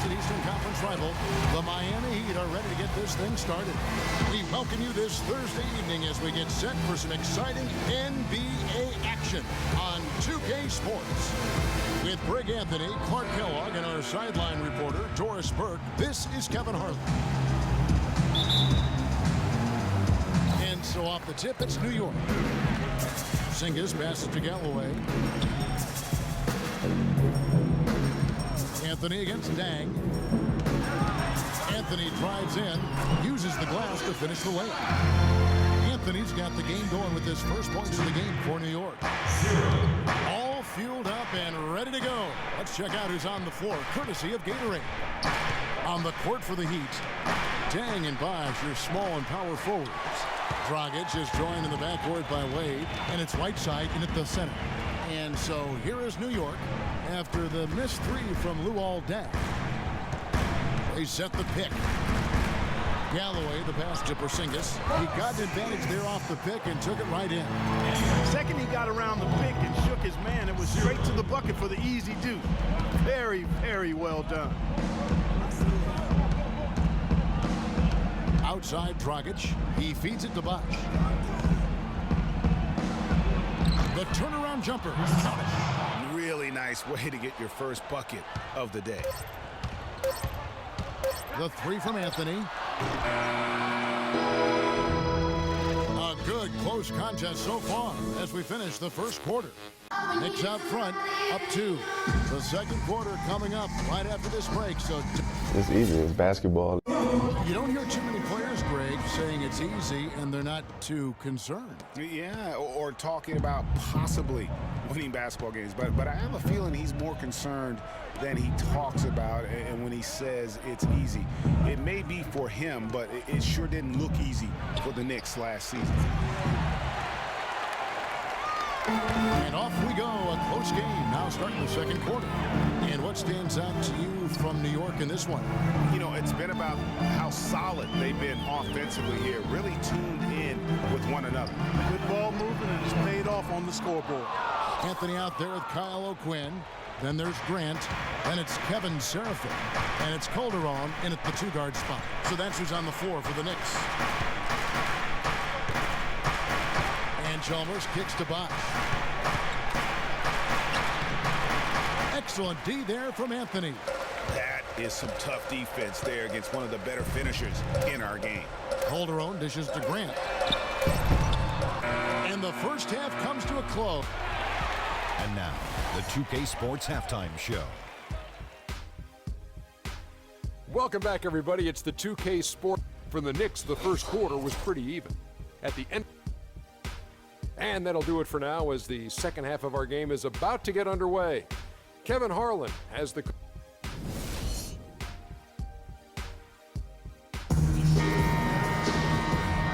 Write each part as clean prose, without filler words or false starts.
undefeated Eastern Conference rival, the Miami Heat, are ready to get this thing started. We welcome you this Thursday evening as we get set for some exciting NBA action on 2K Sports. With Greg Anthony, Clark Kellogg, and our sideline reporter, Doris Burke, this is Kevin Harden. And so off the tip, it's New York. Singis passes to Galloway. Anthony against Dang. Anthony drives in, uses the glass to finish the layup. Anthony's got the game going with his first points of the game for New York. All fueled up and ready to go. Let's check out who's on the floor, courtesy of Gatorade. On the court for the Heat, Dang and Bosh, your small and power forwards. Dragic is joined in the backcourt by Wade, and it's Whiteside in at the center. And so here is New York after the missed three from Luol Deng. They set the pick. Galloway, the pass to Porzingis. He got an advantage there off the pick and took it right in. Second he got around the pick and shook his man, it was straight to the bucket for the easy deuce. Very, very well done. Outside Dragic. He feeds it to Bosh. The turnaround jumper. Really nice way to get your first bucket of the day. The three from Anthony. A good close contest so far as we finish the first quarter. Knicks out front, up 2. The second quarter coming up right after this break. So it's easy. It's basketball. You don't hear too many players, Greg, saying it's easy and they're not too concerned. Yeah, or talking about possibly winning basketball games. But I have a feeling he's more concerned than he talks about, and when he says it's easy. It may be for him, but it sure didn't look easy for the Knicks last season. And off we go, a close game now starting the second quarter. And what stands out to you from New York in this one? You know, it's been about how solid they've been offensively here, really tuned in with one another. Good ball movement, and it's paid off on the scoreboard. Anthony out there with Kyle O'Quinn. Then there's Grant. Then it's Kevin Seraphin. And it's Calderon in at the 2-guard spot. So that's who's on the floor for the Knicks. And Chalmers kicks to Bosh. Excellent D there from Anthony. That is some tough defense there against one of the better finishers in our game. Calderon dishes to Grant. And the first half comes to a close. And now, the 2K Sports Halftime Show. Welcome back, everybody. It's the 2K Sport. For the Knicks, the first quarter was pretty even. At the end. And that'll do it for now as the second half of our game is about to get underway. Kevin Harlan has the...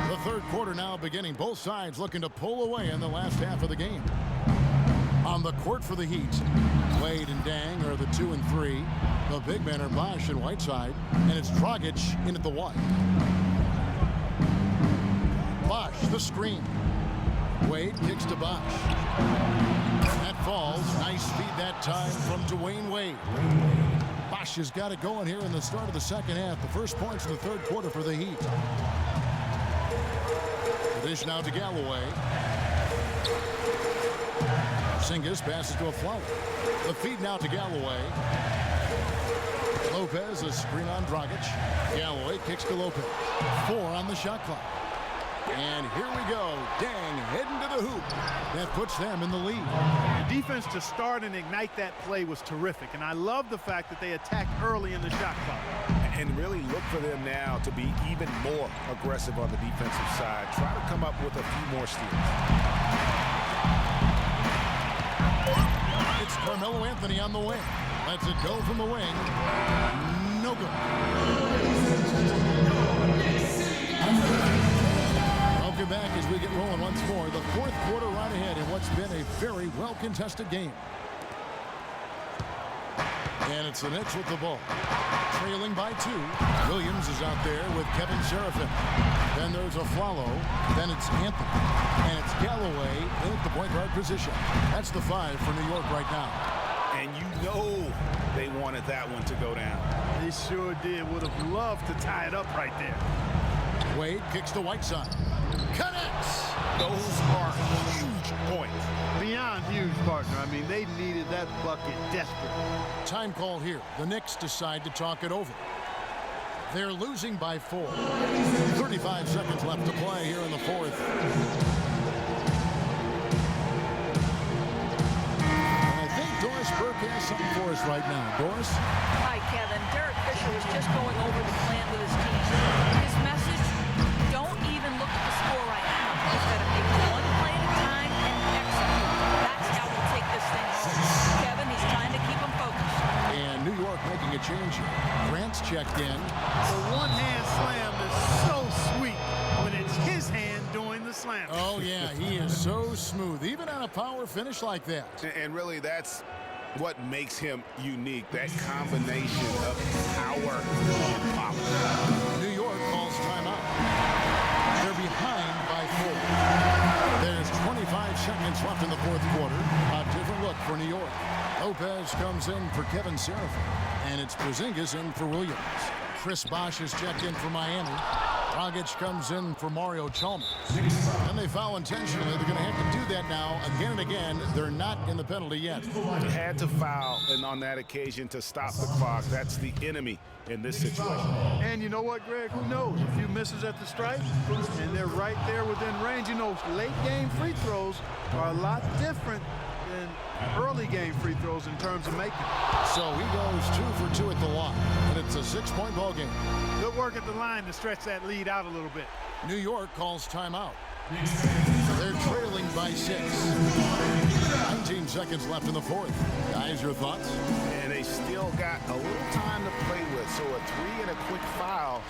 The third quarter now beginning. Both sides looking to pull away in the last half of the game. On the court for the Heat, Wade and Dang are the 2 and 3. The big men are Bosh and Whiteside, and it's Dragic in at the 1. Bosh, the screen. Wade kicks to Bosh. That falls. Nice feed that time from Dwayne Wade. Bosh has got it going here in the start of the second half. The first points in the third quarter for the Heat. The dish now to Galloway. Singis passes to a flower. The feed now to Galloway. Lopez, a screen on Dragic. Galloway kicks to Lopez. 4 on the shot clock. And here we go. Dang heading to the hoop. That puts them in the lead. The defense to start and ignite that play was terrific, and I love the fact that they attacked early in the shot clock. And really look for them now to be even more aggressive on the defensive side. Try to come up with a few more steals. It's Carmelo Anthony on the wing. Lets it go from the wing. No good. Welcome back as we get rolling once more. The fourth quarter right ahead in what's been a very well-contested game. And it's the Knicks with the ball. Trailing by 2. Williams is out there with Kevin Seraphin. Then there's a Flalo. Then it's Anthony. And it's Galloway in at the point guard position. That's the 5 for New York right now. And you know they wanted that one to go down. They sure did. Would have loved to tie it up right there. Wade kicks to Whiteside. Connects! Those are huge points. Beyond huge, partner. I mean, they needed that bucket desperately. Time call here. The Knicks decide to talk it over. They're losing by 4. 35 seconds left to play here in the fourth. And I think Doris Burke has something for us right now. Doris? Hi, Kevin. Derek Fisher was just going over the plan with his team. His message, don't even look at the score right now. He's got to make one play at a time and execute. That's how we'll take this thing home. Kevin, he's trying to keep him focused. And New York making a change here. Grant's checked in. The one-hand slam is so sweet when it's his hand doing the slam. Oh, yeah, he is so smooth, even on a power finish like that. And really, that's what makes him unique, that combination of power and pop. New York calls timeout. They're behind by 4. There's 25 seconds left in the fourth quarter. A different look for New York. Lopez comes in for Kevin Seraphin, and it's Porzingis in for Williams. Chris Bosh has checked in for Miami. Dragic comes in for Mario Chalmers. And they foul intentionally. They're going to have to do that now again and again. They're not in the penalty yet. Had to foul, and on that occasion to stop the clock. That's the enemy in this situation. And you know what, Greg? Who knows? A few misses at the stripe, and they're right there within range. You know, late game free throws are a lot different than early game free throws in terms of making. So he goes 2 for 2 at the line, and it's a 6-point ball game. Good work at the line to stretch that lead out a little bit. New York calls timeout. They're trailing by 6. 19 seconds left in the fourth. Guys, your thoughts? And they still got a little time to play with, so a 3 and a quick foul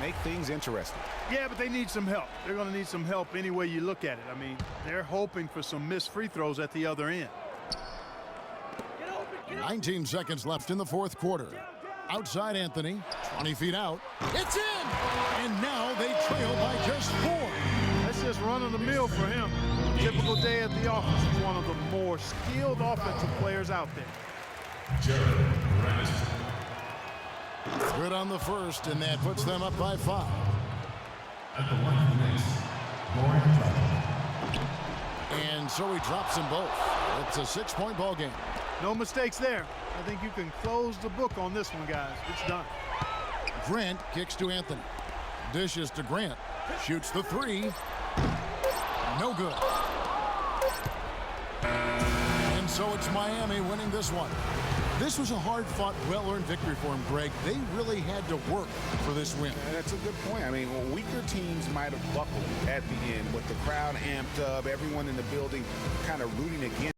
make things interesting. Yeah, but they need some help. They're going to need some help any way you look at it. I mean, they're hoping for some missed free throws at the other end. 19 seconds left in the fourth quarter. Outside Anthony, 20 feet out. It's in! And now they trail by just 4. That's just run-of-the-mill for him. Typical day at the office. He's one of the more skilled offensive players out there. Good on the first, and that puts them up by 5. And so he drops them both. It's a 6-point ball game. No mistakes there. I think you can close the book on this one, guys. It's done. Grant kicks to Anthony. Dishes to Grant. Shoots the 3. No good. And so it's Miami winning this one. This was a hard-fought, well-earned victory for him, Greg. They really had to work for this win. And that's a good point. I mean, weaker teams might have buckled at the end with the crowd amped up, everyone in the building kind of rooting against